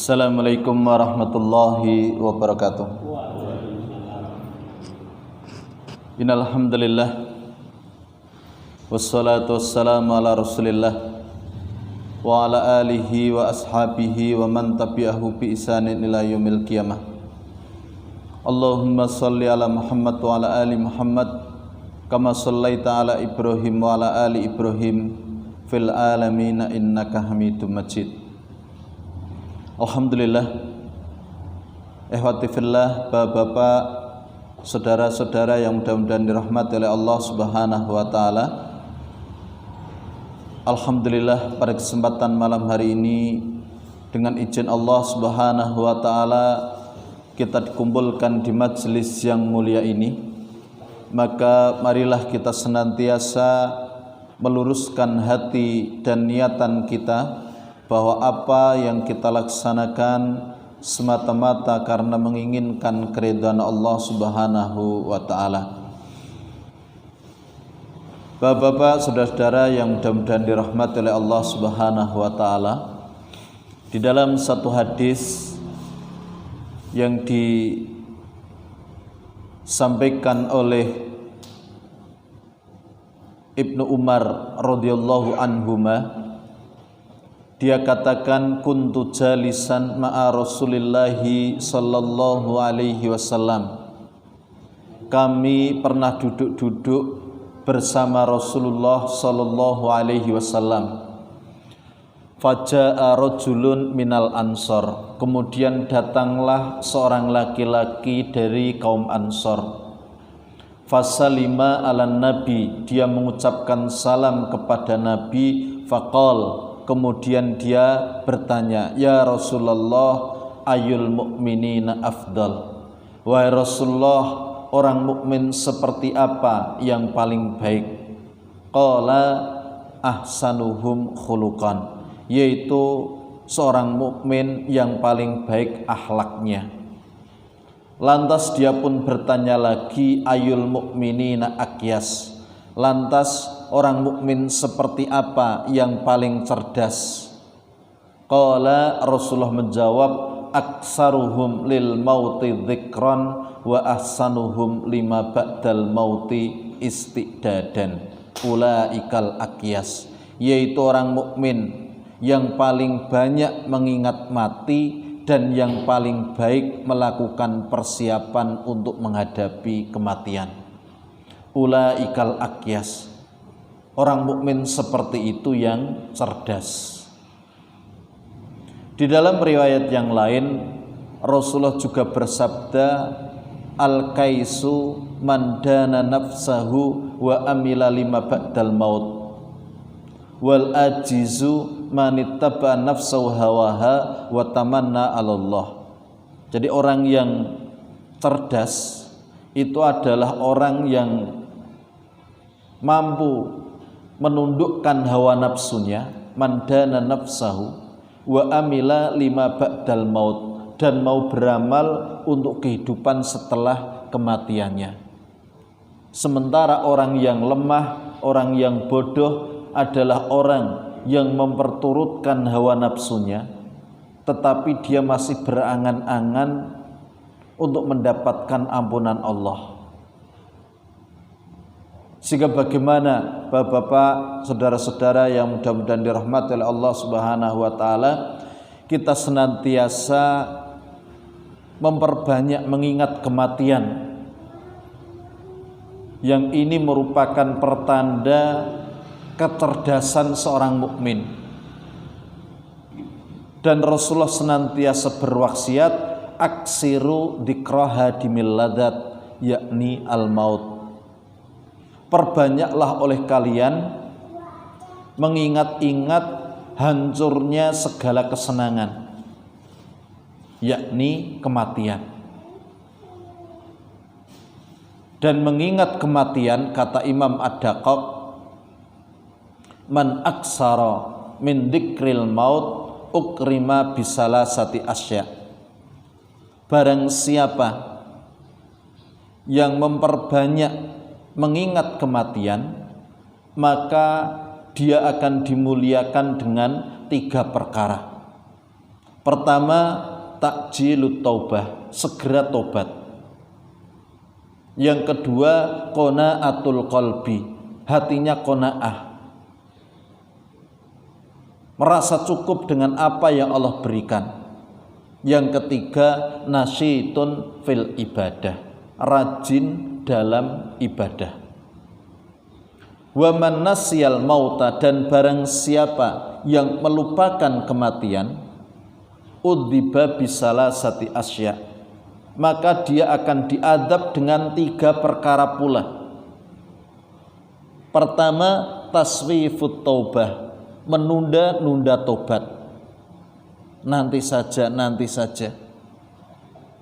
Assalamualaikum warahmatullahi wabarakatuh. Innal hamdalillah wassalatu wassalamu ala Rasulillah wa ala alihi wa ashabihi wa man tabi'ahu bi ihsanin ila yaumil qiyamah. Allahumma shalli ala Muhammad wa ala ali Muhammad kama shallaita ala Ibrahim wa ala ali Ibrahim fil alamin innaka Hamidum Majid. Alhamdulillah, ikhwati fillah, bapak-bapak, saudara-saudara yang mudah-mudahan dirahmati oleh Allah Subhanahu wa taala. Alhamdulillah, pada kesempatan malam hari ini dengan izin Allah Subhanahu wa taala kita dikumpulkan di majelis yang mulia ini. Maka marilah kita senantiasa meluruskan hati dan niatan kita bahwa apa yang kita laksanakan semata-mata karena menginginkan keridhaan Allah Subhanahu wa taala. Bapak-bapak, saudara-saudara yang mudah-mudahan dirahmati oleh Allah Subhanahu wa taala, di dalam satu hadis yang disampaikan oleh Ibnu Umar radhiyallahu anhuma, dia katakan, kuntu jalisan ma'a Rasulillahi sallallahu alaihi wasallam. Kami pernah duduk-duduk bersama Rasulullah sallallahu alaihi wasallam. Faja'a rajulun minal ansor. Kemudian datanglah seorang laki-laki dari kaum Ansor. Fasalima ala nabi. Dia mengucapkan salam kepada Nabi. Faqal. Kemudian dia bertanya, ya Rasulullah, ayul mu'minina afdal. Wahai Rasulullah, orang mukmin seperti apa yang paling baik? Qala ahsanuhum khuluqan, yaitu seorang mukmin yang paling baik akhlaknya. Lantas dia pun bertanya lagi, ayul mu'minina akyas. Lantas orang mukmin seperti apa yang paling cerdas? Qala, Rasulullah menjawab, aksaruhum lil mauti dzikran wa ahsanuhum lima ba'dal mauti istidadan. Ulaikal akyas, yaitu orang mukmin yang paling banyak mengingat mati dan yang paling baik melakukan persiapan untuk menghadapi kematian. Ulaikal akyas, orang mukmin seperti itu yang cerdas. Di dalam riwayat yang lain, Rasulullah juga bersabda, al-kaisu man dana nafsahu wa amila lima ba'dal maut, wal ajizu man ittaba nafsahu hawaha wa tamanna 'ala Allah. Jadi orang yang cerdas itu adalah orang yang mampu menundukkan hawa nafsunya, mandana nafsahu, wa amila lima ba'dal maut, dan mau beramal untuk kehidupan setelah kematiannya. Sementara orang yang lemah, orang yang bodoh adalah orang yang memperturutkan hawa nafsunya, tetapi dia masih berangan-angan untuk mendapatkan ampunan Allah. Sehingga bagaimana bapak-bapak, saudara-saudara yang mudah-mudahan dirahmati oleh Allah Subhanahu wa taala, kita senantiasa memperbanyak mengingat kematian. Yang ini merupakan pertanda kecerdasan seorang mukmin. Dan Rasulullah senantiasa berwasiat, aksiru dzikraha dimil ladat, yakni al-maut. Perbanyaklah oleh kalian mengingat-ingat hancurnya segala kesenangan, yakni kematian. Dan mengingat kematian, kata Imam Ad-Daqaq, man aksara min dzikril maut ukrima bisalasati asya. Barang siapa yang memperbanyak mengingat kematian, maka dia akan dimuliakan dengan 3 perkara. Pertama, takjilut taubah, segera tobat. Yang kedua, qanaatul qalbi, hatinya qanaah, merasa cukup dengan apa yang Allah berikan. Yang ketiga, nasyitun fil ibadah, rajin dalam ibadah. Wa man nasyal mauta, dan barang siapa yang melupakan kematian, udziba bisalasati asya, maka dia akan diadab dengan 3 perkara pula. Pertama, taswifut taubah, menunda-nunda tobat. Nanti saja,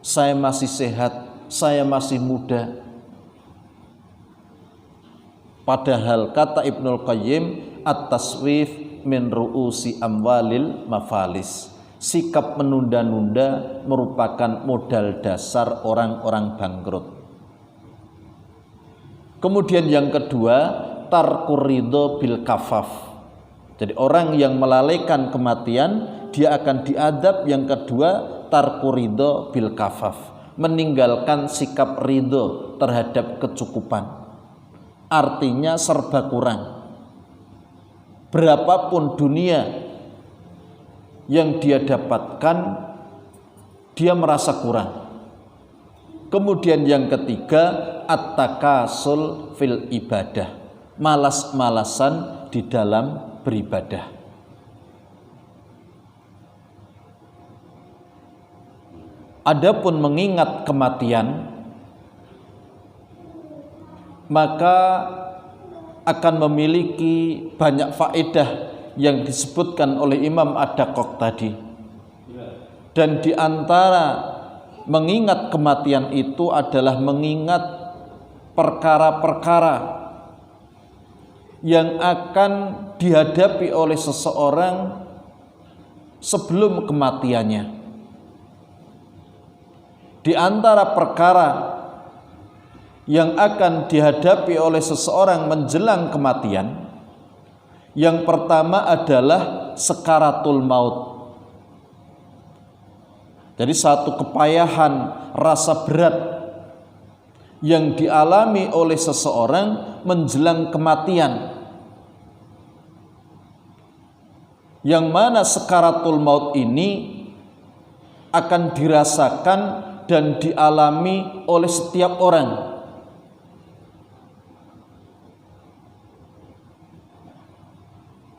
saya masih sehat, saya masih muda. Padahal kata Ibnul Qayyim, at-taswif min ru'usi amwalil mafalis, sikap menunda-nunda merupakan modal dasar orang-orang bangkrut. Kemudian yang kedua, tarkur ridho bil kafaf. Jadi orang yang melalaikan kematian, dia akan diadab. Yang kedua, tarkur ridho bil kafaf, meninggalkan sikap ridho terhadap kecukupan. Artinya serba kurang. Berapapun dunia yang dia dapatkan, dia merasa kurang. Kemudian yang ketiga, at-takasul fil ibadah, malas-malasan di dalam beribadah. Adapun mengingat kematian, maka akan memiliki banyak faedah yang disebutkan oleh Imam Ad-Daqqaq tadi. Dan di antara mengingat kematian itu adalah mengingat perkara-perkara yang akan dihadapi oleh seseorang sebelum kematiannya. Di antara perkara yang akan dihadapi oleh seseorang menjelang kematian, yang pertama adalah sekaratul maut. Jadi satu kepayahan, rasa berat yang dialami oleh seseorang menjelang kematian, yang mana sekaratul maut ini akan dirasakan dan dialami oleh setiap orang.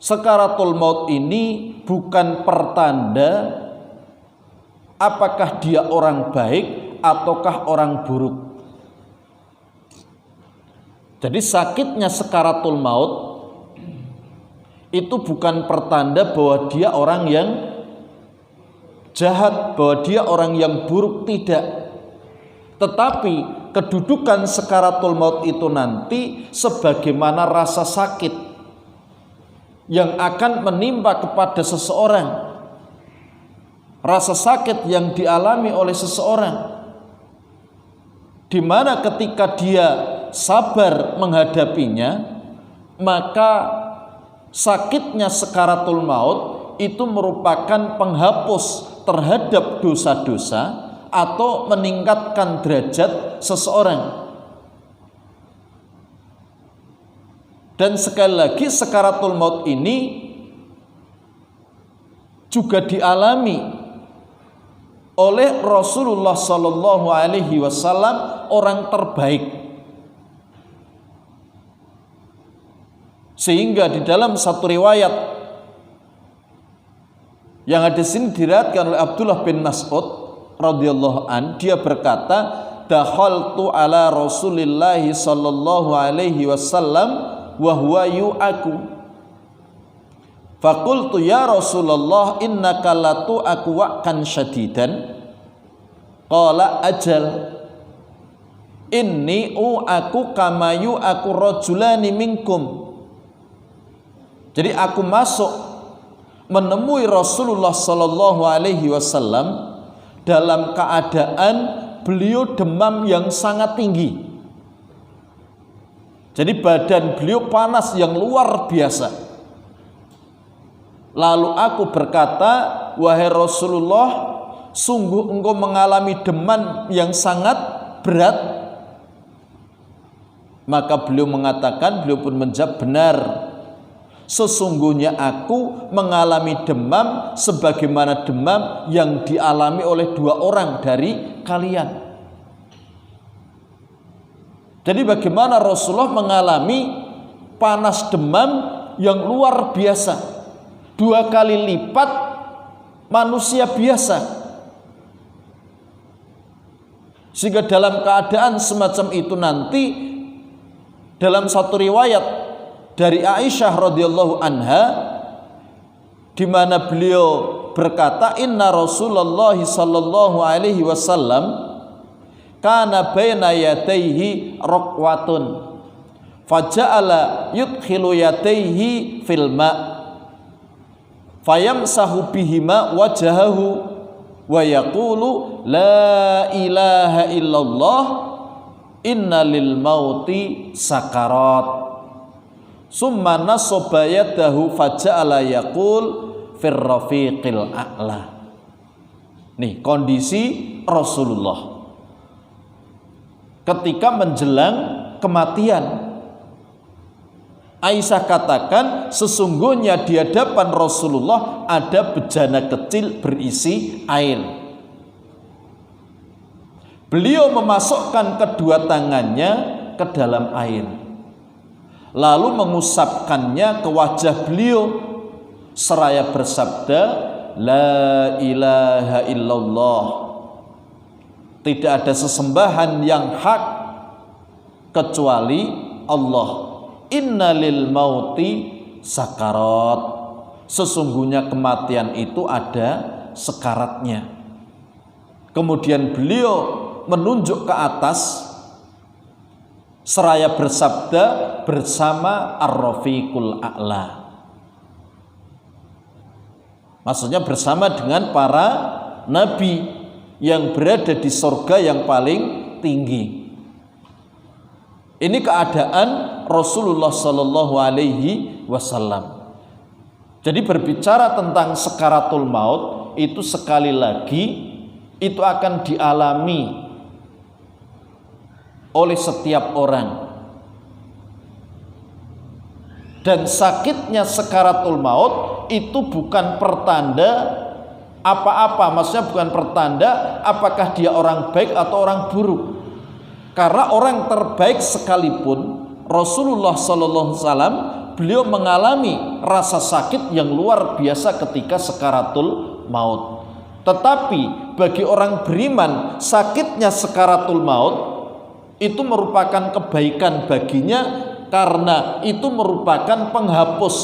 Sekaratul maut ini bukan pertanda apakah dia orang baik ataukah orang buruk. Jadi sakitnya sekaratul maut itu bukan pertanda bahwa dia orang yang jahat, bahwa dia orang yang buruk, tidak. Tetapi kedudukan sekaratul maut itu nanti sebagaimana rasa sakit yang akan menimpa kepada seseorang, rasa sakit yang dialami oleh seseorang, di mana ketika dia sabar menghadapinya, maka sakitnya sekaratul maut itu merupakan penghapus terhadap dosa-dosa atau meningkatkan derajat seseorang. Dan sekali lagi, sekaratul maut ini juga dialami oleh Rasulullah Sallallahu Alaihi Wasallam, orang terbaik. Sehingga di dalam satu riwayat yang ada sini diriwayatkan oleh Abdullah bin Mas'ud radhiyallahu an, dia berkata, dakhaltu ala Rasulillahi sallallahu alaihi wasallam wa huwa yu'aku, faqultu ya Rasulullah innaka la tu'aku wa'kan syadidan, qala ajal, inni u'aku kama yu'aku rajulani minkum. Jadi aku masuk menemui Rasulullah sallallahu alaihi wasallam dalam keadaan beliau demam yang sangat tinggi. Jadi badan beliau panas yang luar biasa. Lalu aku berkata, wahai Rasulullah, sungguh engkau mengalami demam yang sangat berat. Maka beliau mengatakan, beliau pun menjawab, benar, sesungguhnya aku mengalami demam sebagaimana demam yang dialami oleh 2 orang dari kalian. Jadi bagaimana Rasulullah mengalami panas demam yang luar biasa, 2 kali lipat manusia biasa. Sehingga dalam keadaan semacam itu nanti, dalam satu riwayat dari Aisyah radhiyallahu anha, di mana beliau berkata, inna Rasulullah sallallahu alaihi wasallam kana baina yadayhi raqwatun faja'ala yudkhilu yadayhi fil ma' fayamsahu bihima wajahahu wa yaqulu la ilaha illallah inna lil mauti sakarat summa nasaba yadahu faja'ala yaqul fir rafiqil a'la. Nih kondisi Rasulullah ketika menjelang kematian. Aisyah katakan, sesungguhnya di hadapan Rasulullah ada bejana kecil berisi air. Beliau memasukkan kedua tangannya ke dalam air, lalu mengusapkannya ke wajah beliau seraya bersabda, la ilaha illallah, tidak ada sesembahan yang hak kecuali Allah. Inna lil mauti sakarat, sesungguhnya kematian itu ada sekaratnya. Kemudian beliau menunjuk ke atas seraya bersabda bersama ar-rafiqul a'la, maksudnya bersama dengan para nabi yang berada di surga yang paling tinggi. Ini keadaan Rasulullah Sallallahu Alaihi Wasallam. Jadi berbicara tentang sakaratul maut itu sekali lagi itu akan dialami oleh setiap orang. Dan sakitnya sakaratul maut itu bukan pertanda apa-apa, maksudnya bukan pertanda apakah dia orang baik atau orang buruk. Karena orang terbaik sekalipun Rasulullah sallallahu alaihi wasallam beliau mengalami rasa sakit yang luar biasa ketika sakaratul maut. Tetapi bagi orang beriman, sakitnya sakaratul maut itu merupakan kebaikan baginya, karena itu merupakan penghapus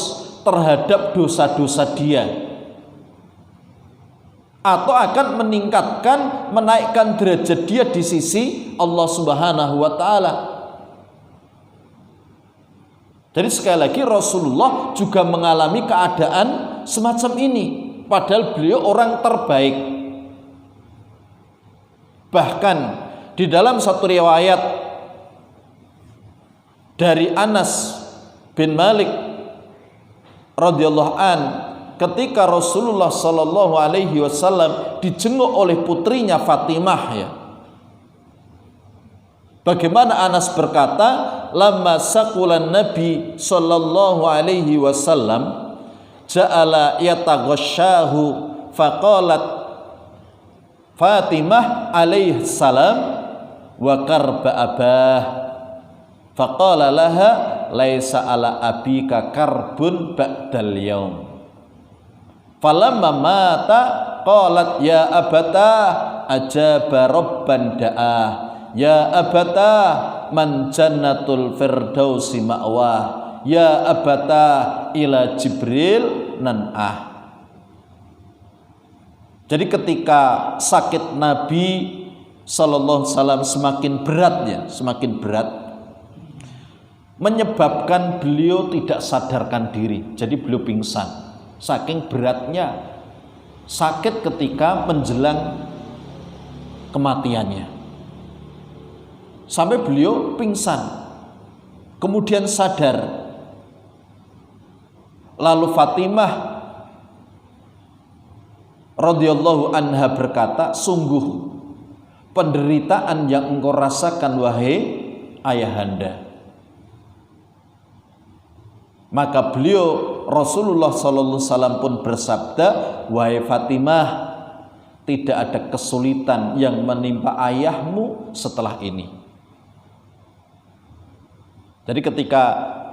terhadap dosa-dosa dia, atau akan meningkatkan, menaikkan derajat dia di sisi Allah Subhanahu wa taala. Jadi sekali lagi Rasulullah juga mengalami keadaan semacam ini, padahal beliau orang terbaik. Bahkan di dalam satu riwayat dari Anas bin Malik radhiyallahu an, ketika Rasulullah sallallahu alaihi wasallam dijenguk oleh putrinya Fatimah, ya. Bagaimana Anas berkata, lamma saqulan Nabi sallallahu alaihi wasallam ja'ala yataghasyahu faqalat Fatimah alaihi salam wa karba abah faqala laha laisa ala abika karbun ba'dal yaum. Falamma mata qalat ya abata ajaba rabban da'ah ya abata man jannatul firdausi ma'wah ya abata ila Jibril nan'ah. Jadi ketika sakit Nabi sallallahu alaihi wasallam semakin berat, ya, semakin berat, menyebabkan beliau tidak sadarkan diri. Jadi beliau pingsan. Saking beratnya sakit ketika menjelang kematiannya, sampai beliau pingsan, kemudian sadar. Lalu Fatimah radhiyallahu anha berkata, sungguh penderitaan yang engkau rasakan wahai ayahanda. Maka beliau Rasulullah sallallahu alaihi wasallam pun bersabda, wahai Fatimah, tidak ada kesulitan yang menimpa ayahmu setelah ini. Jadi ketika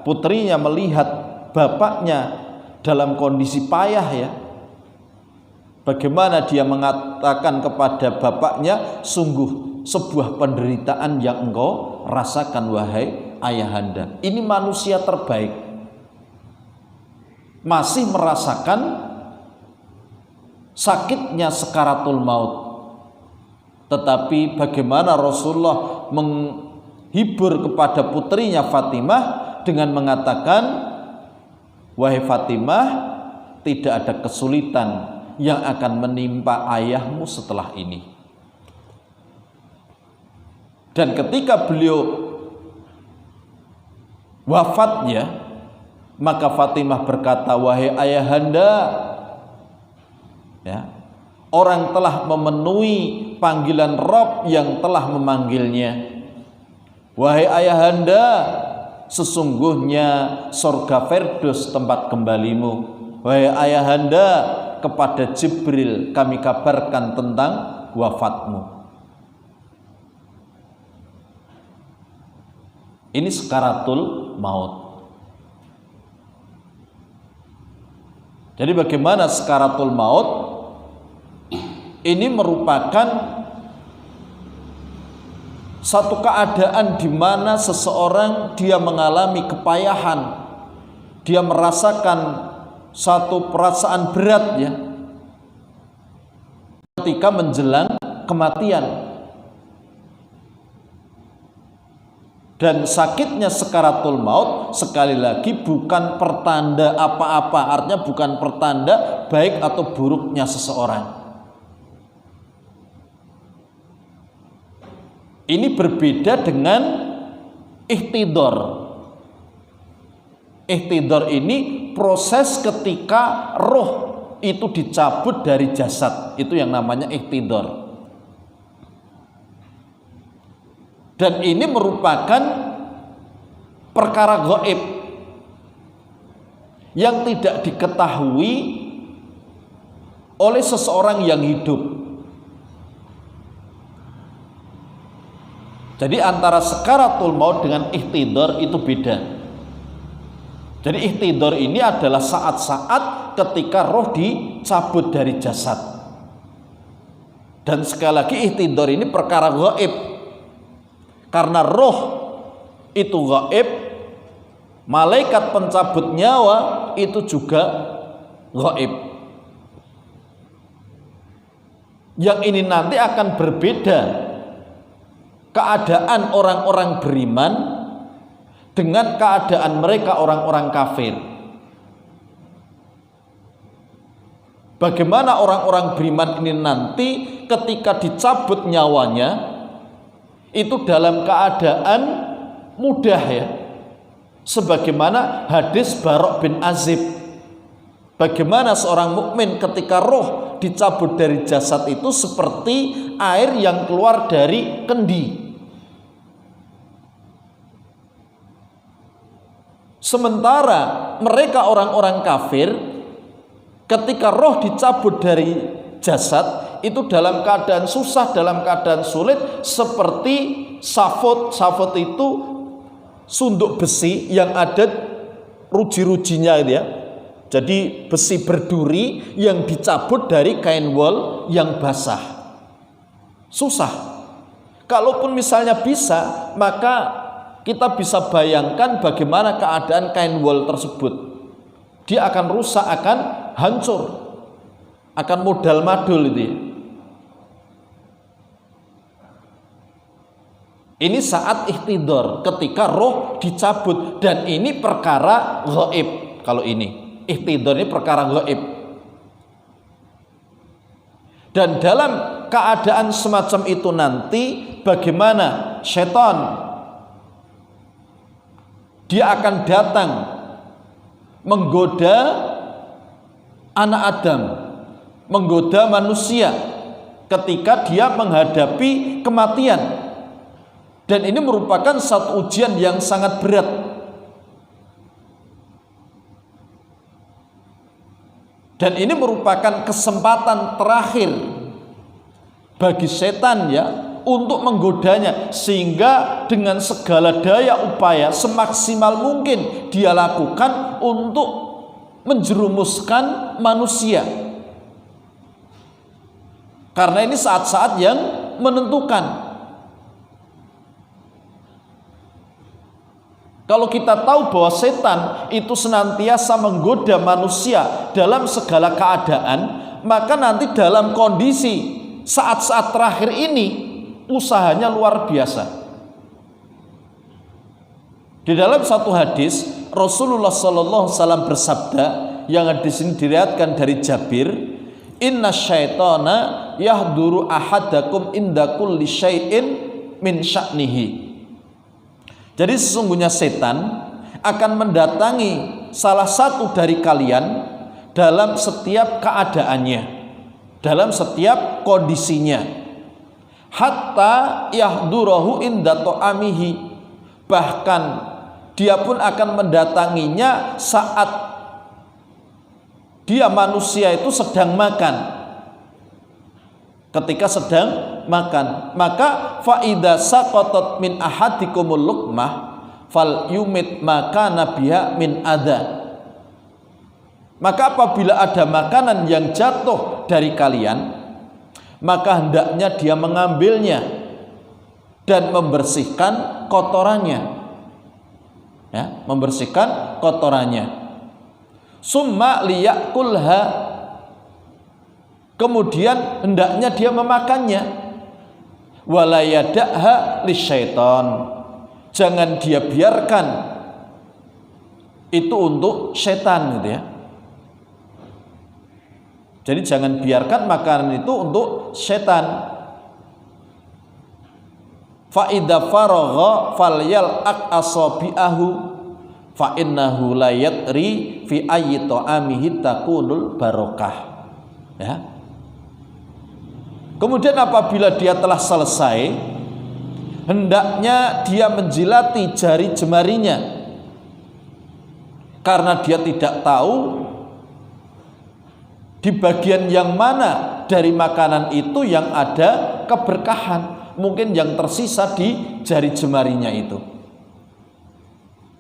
putrinya melihat bapaknya dalam kondisi payah ya, bagaimana dia mengatakan kepada bapaknya, sungguh sebuah penderitaan yang engkau rasakan wahai ayahanda. Ini manusia terbaik, masih merasakan sakitnya sakaratul maut. Tetapi bagaimana Rasulullah menghibur kepada putrinya Fatimah dengan mengatakan, wahai Fatimah, tidak ada kesulitan yang akan menimpa ayahmu setelah ini. Dan ketika beliau wafatnya, maka Fatimah berkata, wahai ayahanda, ya, orang telah memenuhi panggilan Rabb yang telah memanggilnya. Wahai ayahanda, sesungguhnya surga Firdaus tempat kembalimu. Wahai ayahanda, kepada Jibril kami kabarkan tentang wafatmu. Ini sakaratul maut. Jadi bagaimana sakaratul maut? Ini merupakan satu keadaan di mana seseorang dia mengalami kepayahan, dia merasakan satu perasaan berat ya, ketika menjelang kematian. Dan sakitnya sakaratul maut sekali lagi bukan pertanda apa-apa, artinya bukan pertanda baik atau buruknya seseorang. Ini berbeda dengan ihtidor. Ihtidor ini proses ketika roh itu dicabut dari jasad, itu yang namanya ihtidor. Dan ini merupakan perkara gaib yang tidak diketahui oleh seseorang yang hidup. Jadi antara sakaratul maut dengan ihtidor itu beda. Jadi ihtidor ini adalah saat-saat ketika roh dicabut dari jasad. Dan sekali lagi ihtidor ini perkara gaib. Karena roh itu gaib, malaikat pencabut nyawa itu juga gaib. Yang ini nanti akan berbeda keadaan orang-orang beriman dengan keadaan mereka orang-orang kafir. Bagaimana orang-orang beriman ini nanti ketika dicabut nyawanya itu dalam keadaan mudah ya, sebagaimana hadis Barok bin Azib, bagaimana seorang mukmin ketika roh dicabut dari jasad itu seperti air yang keluar dari kendi. Sementara mereka orang-orang kafir ketika roh dicabut dari jasad itu dalam keadaan susah, dalam keadaan sulit, seperti safot. Safot itu sunduk besi yang ada ruji-rujinya gitu ya. Jadi besi berduri yang dicabut dari kain wol yang basah. Susah. Kalaupun misalnya bisa, maka kita bisa bayangkan bagaimana keadaan kain wol tersebut. Dia akan rusak, akan hancur, akan modal madul itu ya. Ini saat ihtidor, ketika roh dicabut, dan ini perkara gaib. Kalau ini ihtidor ini perkara gaib. Dan dalam keadaan semacam itu nanti bagaimana setan dia akan datang menggoda anak Adam menggoda manusia ketika dia menghadapi kematian. Dan ini merupakan satu ujian yang sangat berat. Dan ini merupakan kesempatan terakhir bagi setan ya untuk menggodanya, sehingga dengan segala daya upaya semaksimal mungkin dia lakukan untuk menjerumuskan manusia. Karena ini saat-saat yang menentukan. Kalau kita tahu bahwa setan itu senantiasa menggoda manusia dalam segala keadaan, maka nanti dalam kondisi saat-saat terakhir ini usahanya luar biasa. Di dalam satu hadis Rasulullah SAW bersabda, yang hadis ini diriwayatkan dari Jabir, inna syaitana yahduru ahadakum inda kulli syai'in min sya'nihi. Jadi sesungguhnya setan akan mendatangi salah satu dari kalian dalam setiap keadaannya, dalam setiap kondisinya. Hatta yahdurahu inda ta'amihi, bahkan dia pun akan mendatanginya saat dia manusia itu sedang makan. Ketika sedang makan, maka faida saqatat min ahadikumul luqmah fal yumit maka nabiha min adha. Maka apabila ada makanan yang jatuh dari kalian, maka hendaknya dia mengambilnya dan membersihkan kotorannya, ya, membersihkan kotorannya. Summa liyakulha, kemudian hendaknya dia memakannya. Wala yada'ha lisyaiton, jangan dia biarkan itu untuk setan gitu ya. Jadi jangan biarkan makanan itu untuk setan. Fa idza faragha falyal'aq asabi'ahu fa innahu la yadri fi ayyi ta'amihi takunul barakah. Ya. Kemudian apabila dia telah selesai, hendaknya dia menjilati jari jemarinya, karena dia tidak tahu di bagian yang mana dari makanan itu yang ada keberkahan. Mungkin yang tersisa di jari jemarinya itu.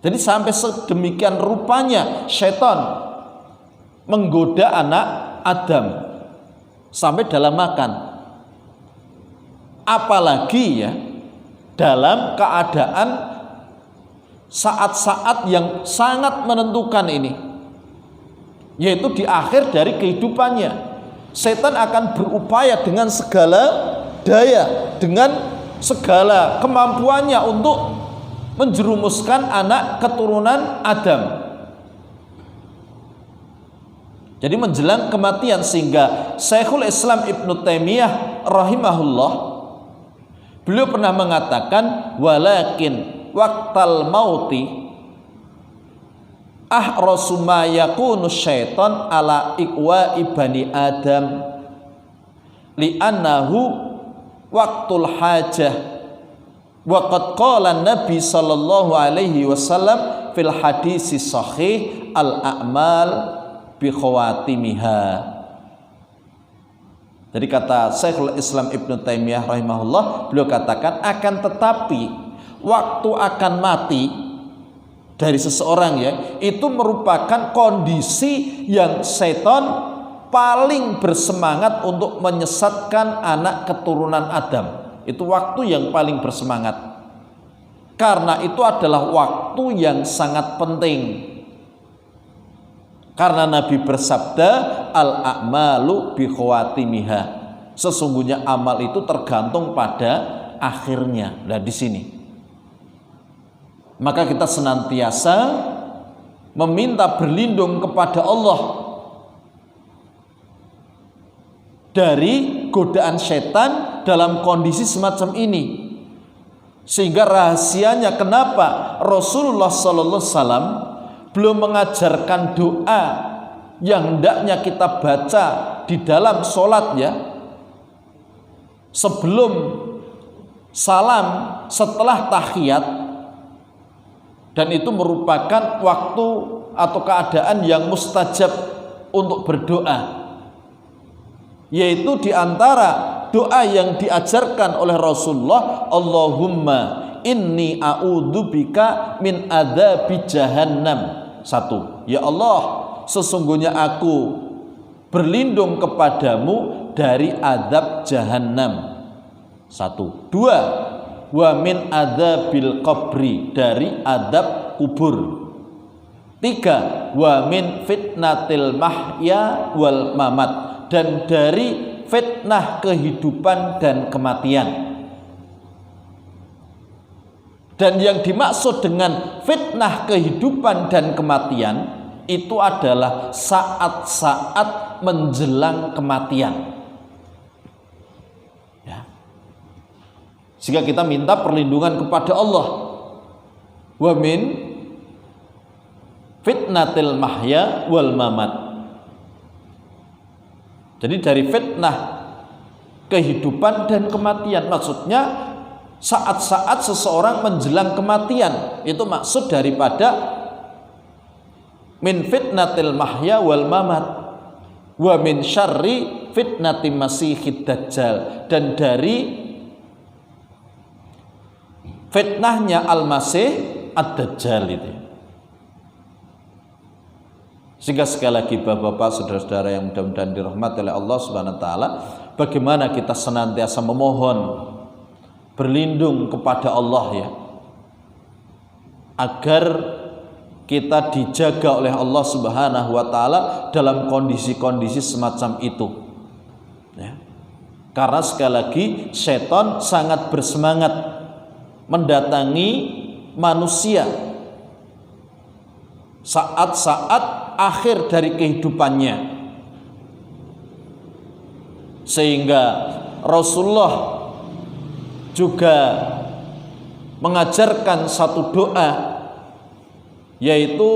Jadi sampai sedemikian rupanya syaitan menggoda anak Adam sampai dalam makan. Apalagi ya dalam keadaan saat-saat yang sangat menentukan ini, yaitu di akhir dari kehidupannya. Setan akan berupaya dengan segala daya, dengan segala kemampuannya untuk menjerumuskan anak keturunan Adam. Jadi menjelang kematian, sehingga Syekhul Islam Ibnu Taimiyah rahimahullah, beliau pernah mengatakan, walakin waqtal mauti ahrasu ma yakunu syaitan ala iqwa ibani Adam li'annahu waqtul hajah wa qad qala Nabi sallallahu alaihi wasallam fil hadisi sahih al a'mal bi khawatimiha. Jadi kata Syekhul Islam Ibnu Taimiyah rahimahullah, beliau katakan, akan tetapi waktu akan mati dari seseorang ya, itu merupakan kondisi yang setan paling bersemangat untuk menyesatkan anak keturunan Adam. Itu waktu yang paling bersemangat, karena itu adalah waktu yang sangat penting. Karena Nabi bersabda, al-a'malu bi khawatimiha, sesungguhnya amal itu tergantung pada akhirnya. Nah di sini maka kita senantiasa meminta berlindung kepada Allah dari godaan setan dalam kondisi semacam ini. Sehingga rahasianya kenapa Rasulullah sallallahu alaihi wasallam belum mengajarkan doa yang hendaknya kita baca di dalam sholatnya, sebelum salam, setelah tahiyat, dan itu merupakan waktu atau keadaan yang mustajab untuk berdoa, yaitu diantara doa yang diajarkan oleh Rasulullah, Allahumma inni a'udzubika min adzabi jahannam. Satu, ya Allah, sesungguhnya aku berlindung kepadamu dari azab jahannam. Satu. Dua, wa min adzabil qabri, dari azab kubur. Tiga, wa min fitnatil mahya wal mamat, dan dari fitnah kehidupan dan kematian. Dan yang dimaksud dengan fitnah kehidupan dan kematian itu adalah saat-saat menjelang kematian. Ya. Sehingga kita minta perlindungan kepada Allah. Wa min fitnatil mahya wal mamat. Jadi dari fitnah kehidupan dan kematian, maksudnya saat-saat seseorang menjelang kematian, itu maksud daripada min fitnatil mahya wal mamat wa min syarri fitnati masihid dajjal, dan dari fitnahnya al-masih ad-dajjal itu. Sehingga sekali lagi Bapak-bapak, saudara-saudara yang mudah-mudahan dirahmati oleh Allah Subhanahu wa taala, bagaimana kita senantiasa memohon berlindung kepada Allah, ya, agar kita dijaga oleh Allah Subhanahu wa taala dalam kondisi-kondisi semacam itu, ya. Karena sekali lagi setan sangat bersemangat mendatangi manusia saat-saat akhir dari kehidupannya, sehingga Rasulullah juga mengajarkan satu doa, yaitu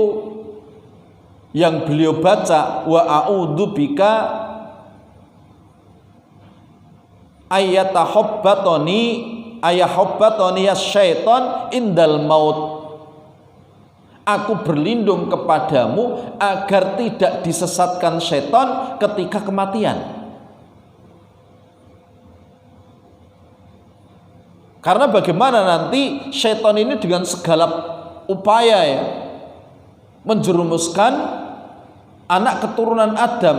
yang beliau baca, wa a'udzubika ayahobbatoni syaiton indal maut. Aku berlindung kepadamu agar tidak disesatkan syaitan ketika kematian. Karena bagaimana nanti syaitan ini dengan segala upaya, ya, menjerumuskan anak keturunan Adam.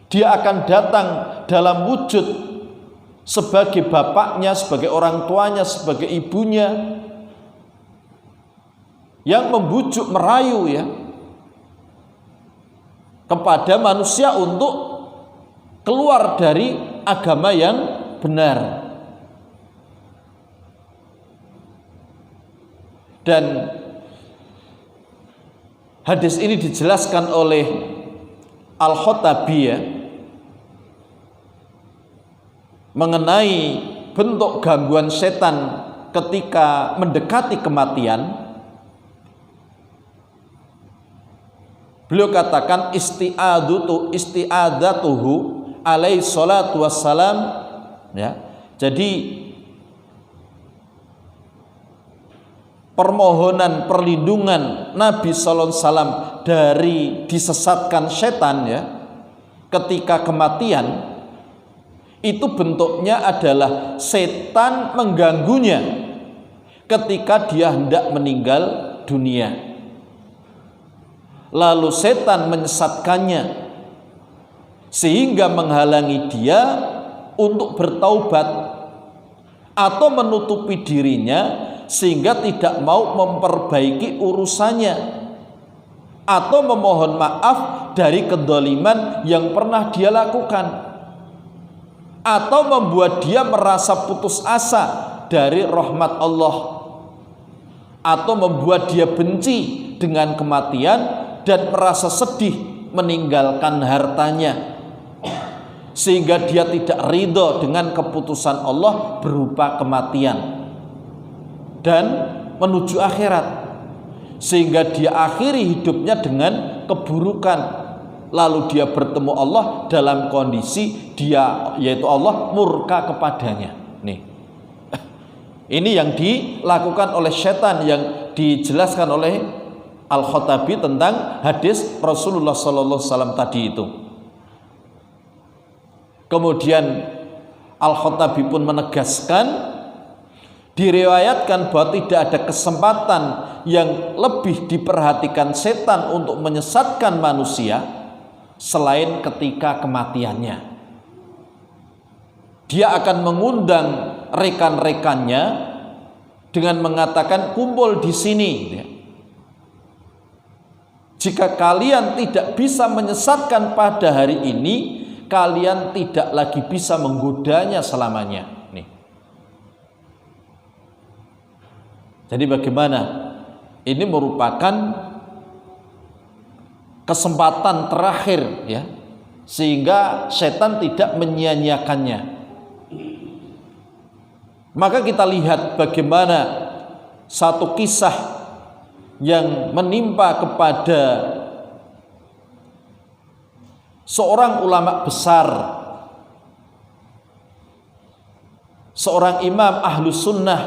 Dia akan datang dalam wujud sebagai bapaknya, sebagai orang tuanya, sebagai ibunya, yang membujuk, merayu, ya, kepada manusia untuk keluar dari agama yang benar. Dan hadis ini dijelaskan oleh Al-Khattabi, ya, mengenai bentuk gangguan setan ketika mendekati kematian. Beliau katakan isti'adzatuhu alaihi salatu wassalam, ya. Jadi permohonan perlindungan Nabi sallallahu alaihi wasallam dari disesatkan setan, ya, ketika kematian, itu bentuknya adalah setan mengganggunya ketika dia hendak meninggal dunia. Lalu setan menyesatkannya sehingga menghalangi dia untuk bertaubat atau menutupi dirinya sehingga tidak mau memperbaiki urusannya atau memohon maaf dari kedzaliman yang pernah dia lakukan, atau membuat dia merasa putus asa dari rahmat Allah, atau membuat dia benci dengan kematian dan merasa sedih meninggalkan hartanya, sehingga dia tidak ridho dengan keputusan Allah berupa kematian dan menuju akhirat, sehingga dia akhiri hidupnya dengan keburukan lalu dia bertemu Allah dalam kondisi dia, yaitu Allah, murka kepadanya. Nih, ini yang dilakukan oleh setan, yang dijelaskan oleh Al-Khattabi tentang hadis Rasulullah SAW tadi itu. Kemudian Al-Khattabi pun menegaskan, diriwayatkan bahwa tidak ada kesempatan yang lebih diperhatikan setan untuk menyesatkan manusia selain ketika kematiannya. Dia akan mengundang rekan-rekannya dengan mengatakan, kumpul di sini. Jika kalian tidak bisa menyesatkan pada hari ini, kalian tidak lagi bisa menggodanya selamanya. Nih. Jadi bagaimana? Ini merupakan kesempatan terakhir, ya, sehingga setan tidak menyia-nyiakannya. Maka kita lihat bagaimana satu kisah yang menimpa kepada seorang ulama besar, seorang imam ahlus sunnah,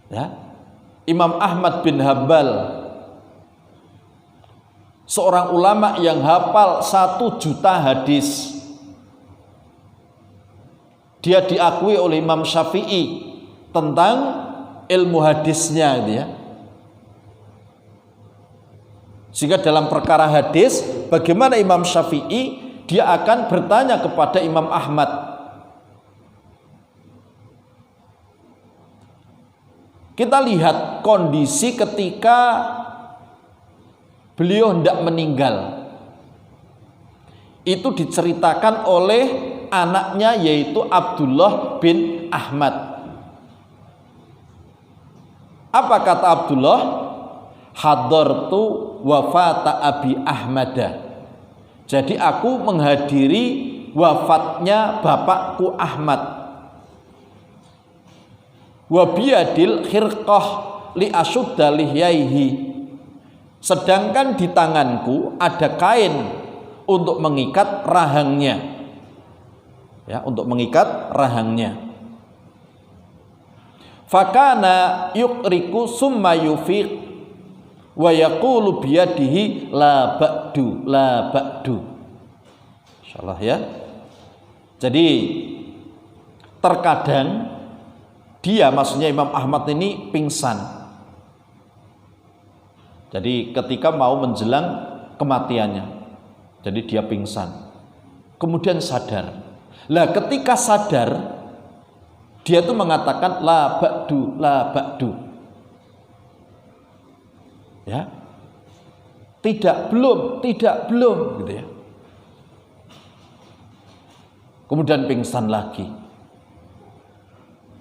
ya, Imam Ahmad bin Hambal, seorang ulama yang hafal 1 juta hadis. Dia diakui oleh Imam Syafi'i tentang ilmu hadisnya, gitu ya. Sehingga dalam perkara hadis, bagaimana Imam Syafi'i, dia akan bertanya kepada Imam Ahmad. Kita lihat kondisi ketika beliau hendak meninggal. Itu diceritakan oleh anaknya, yaitu Abdullah bin Ahmad. Apa kata Abdullah? Hadartu wafata Abi Ahmada. Jadi aku menghadiri wafatnya bapakku Ahmad. Wa biyadil khirqah li asudda lihyaihi. Sedangkan di tanganku ada kain untuk mengikat rahangnya. Ya, untuk mengikat rahangnya. Fakana yukriku summa yufiq wa yaqulu biyadihi la ba'du la ba'du. Insyaallah, ya. Jadi terkadang dia, maksudnya Imam Ahmad ini, pingsan. Jadi ketika mau menjelang kematiannya, jadi dia pingsan, kemudian sadar. Lah ketika sadar, dia tuh mengatakan la ba'du la ba'du. Ya, tidak belum gitu ya. Kemudian pingsan lagi,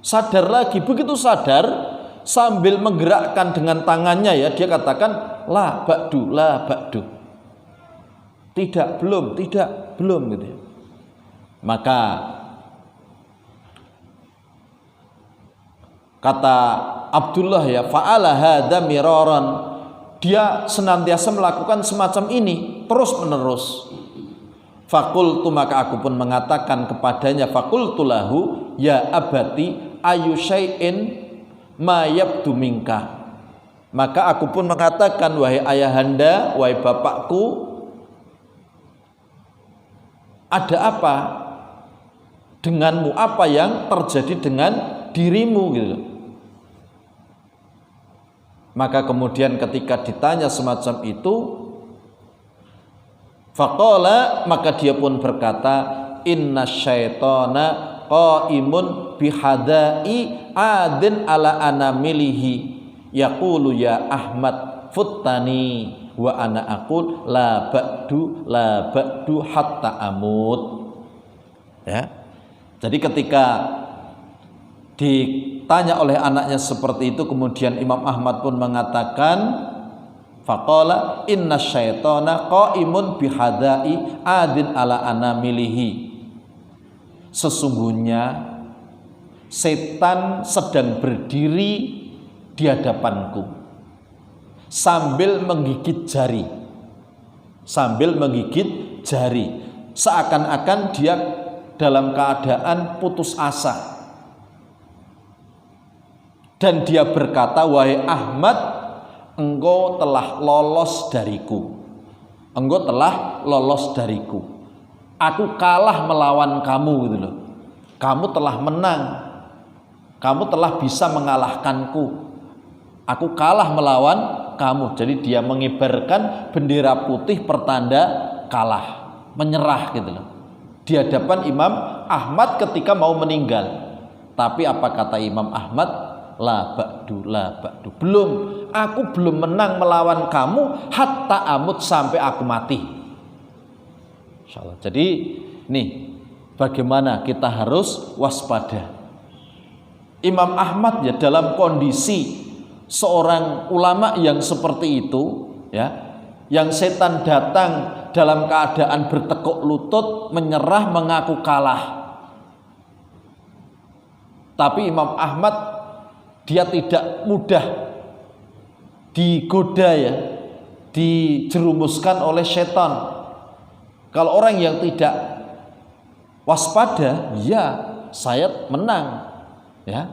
sadar lagi. Begitu sadar, sambil menggerakkan dengan tangannya, ya, dia katakan la ba'du, tidak belum gitu ya. Maka kata Abdullah, ya, fa'ala hadza miraran. Dia senantiasa melakukan semacam ini terus menerus. Fakultu, maka aku pun mengatakan kepadanya, fakultu lahu ya abati ayu syai'in ma yabdu minka. Maka aku pun mengatakan, wahai ayahanda, wahai bapakku, ada apa denganmu, apa yang terjadi dengan dirimu, gitu. Maka kemudian ketika ditanya semacam itu, faqala, maka dia pun berkata, inna syaitana qaimun bihadai adin ala anamilihi yaqulu ya Ahmad futtani wa ana aqul la ba'du hatta amut. Ya. Jadi ketika ditanya oleh anaknya seperti itu, kemudian Imam Ahmad pun mengatakan, faqala inna syaitana qaimun bihadai adin ala anamilihi. Sesungguhnya setan sedang berdiri di hadapanku sambil menggigit jari. sambil menggigit jari, seakan-akan dia dalam keadaan putus asa. Dan dia berkata, wahai Ahmad, engkau telah lolos dariku. Engkau telah lolos dariku. Aku kalah melawan kamu gitu loh. Kamu telah menang. Kamu telah bisa mengalahkanku. Aku kalah melawan kamu. Jadi dia mengibarkan bendera putih pertanda kalah, menyerah gitu loh. Di hadapan Imam Ahmad ketika mau meninggal. Tapi apa kata Imam Ahmad? La ba'du, la ba'du. Belum, aku belum menang melawan kamu hatta amut, sampai aku mati. Insyaallah. Jadi nih, bagaimana kita harus waspada. Imam Ahmad ya dalam kondisi seorang ulama yang seperti itu ya, yang setan datang dalam keadaan bertekuk lutut, menyerah, mengaku kalah. Tapi Imam Ahmad dia tidak mudah digoda ya, dijerumuskan oleh setan. Kalau orang yang tidak waspada, ya saya menang ya.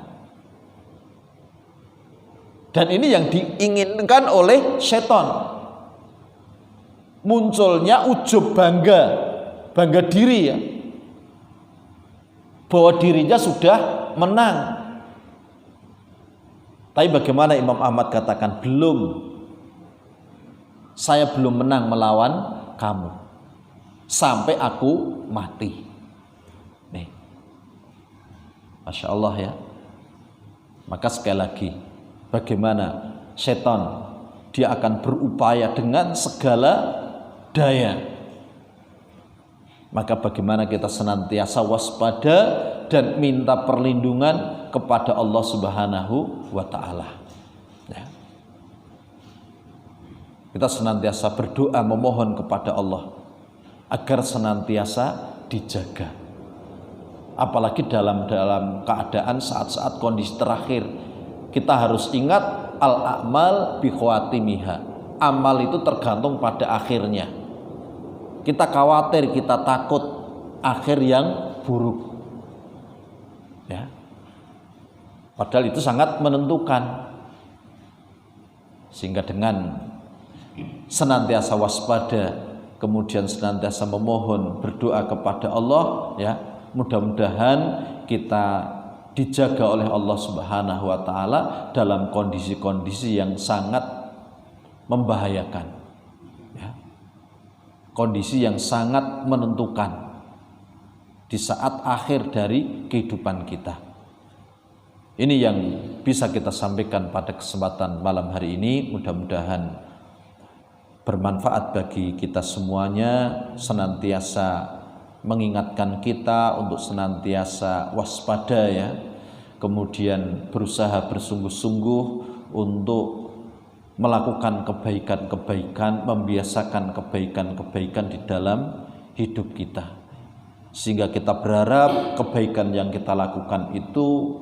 Dan ini yang diinginkan oleh setan. Munculnya ujub, bangga diri ya, bahwa dirinya sudah menang. Tapi bagaimana Imam Ahmad katakan, belum, saya belum menang melawan kamu sampai aku mati. Nih, Masya Allah ya. Maka sekali lagi, bagaimana setan, dia akan berupaya dengan segala daya. Maka bagaimana kita senantiasa waspada dan minta perlindungan kepada Allah Subhanahu wa ta'ala ya. Kita senantiasa berdoa memohon kepada Allah agar senantiasa dijaga, apalagi dalam keadaan saat-saat kondisi terakhir. Kita harus ingat al-a'mal bi khawatimiha. Amal itu tergantung pada akhirnya. Kita khawatir, kita takut akhir yang buruk ya. Padahal itu sangat menentukan. Sehingga dengan senantiasa waspada, kemudian senantiasa memohon, berdoa kepada Allah ya, mudah-mudahan kita dijaga oleh Allah Subhanahu wa ta'ala dalam kondisi-kondisi yang sangat membahayakan ya. Kondisi yang sangat menentukan di saat akhir dari kehidupan kita. Ini yang bisa kita sampaikan pada kesempatan malam hari ini. Mudah-mudahan bermanfaat bagi kita semuanya, senantiasa mengingatkan kita untuk senantiasa waspada ya, kemudian berusaha bersungguh-sungguh untuk melakukan kebaikan-kebaikan, membiasakan kebaikan-kebaikan di dalam hidup kita, sehingga kita berharap kebaikan yang kita lakukan itu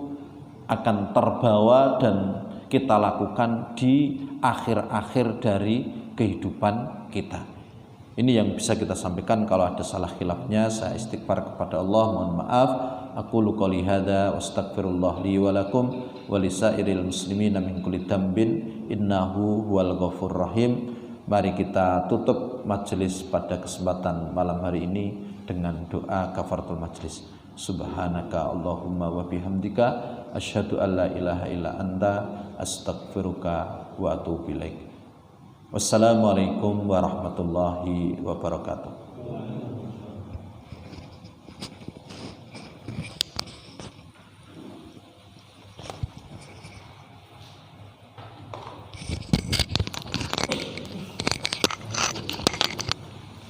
akan terbawa dan kita lakukan di akhir-akhir dari kehidupan kita. Ini yang bisa kita sampaikan. Kalau ada salah khilafnya, saya istighfar kepada Allah, mohon maaf. Aqulu qouli hadza wa astaghfirullah li wa lakum wa lisairil muslimina min kulli dzambin innahu huwal ghafurur rahim. Mari kita tutup majelis pada kesempatan malam hari ini dengan doa kafaratul majelis. Subhanaka Allahumma wa bihamdika asyhadu an la ilaha illa anta astaghfiruka wa atubu ilaik. Wassalamualaikum warahmatullahi wabarakatuh.